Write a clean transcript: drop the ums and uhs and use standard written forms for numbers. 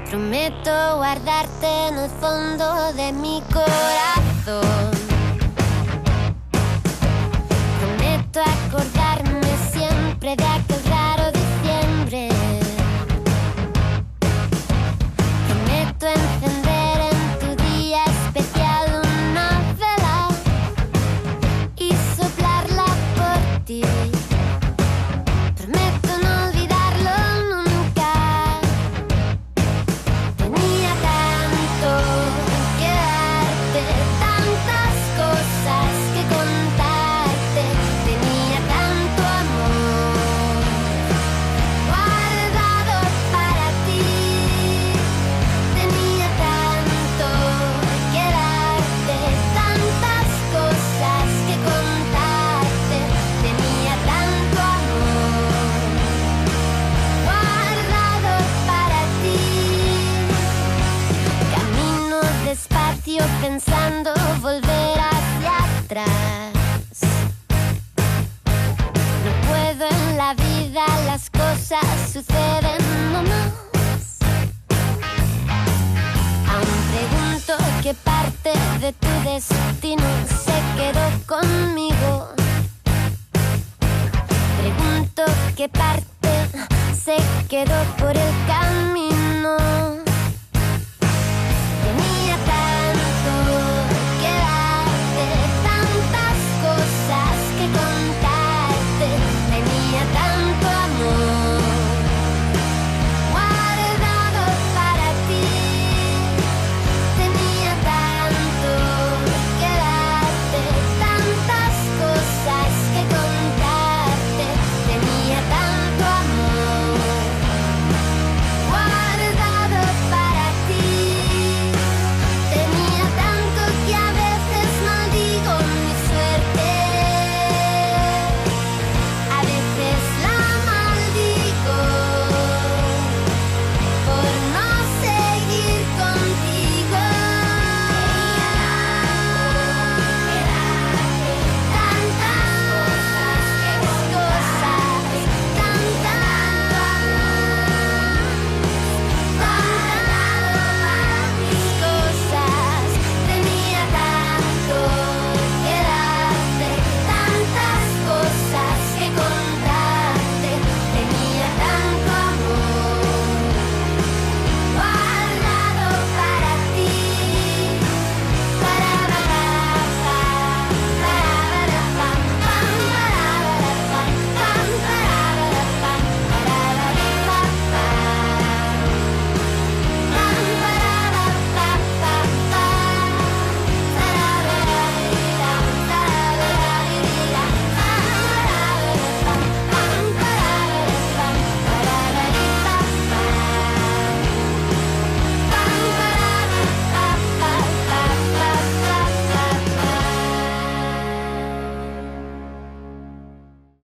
Prometo guardarte en el fondo de mi corazón. Prometo acordarme siempre de aquel raro diciembre. Prometo encender en tu día especial una vela y soplarla por ti. Prometo no olvidarlo nunca. Tenía tanto que darte, tantas cosas que contarte. Tenía tanto amor guardado para ti. Tenía tanto que darte, tantas cosas que contarte. Tenía tanto amor guardado para ti. Camino despacio pensando volver hacia atrás. No puedo en la vida, las cosas suceden nomás. Aún pregunto qué parte de tu destino se quedó conmigo. Pregunto qué parte se quedó por el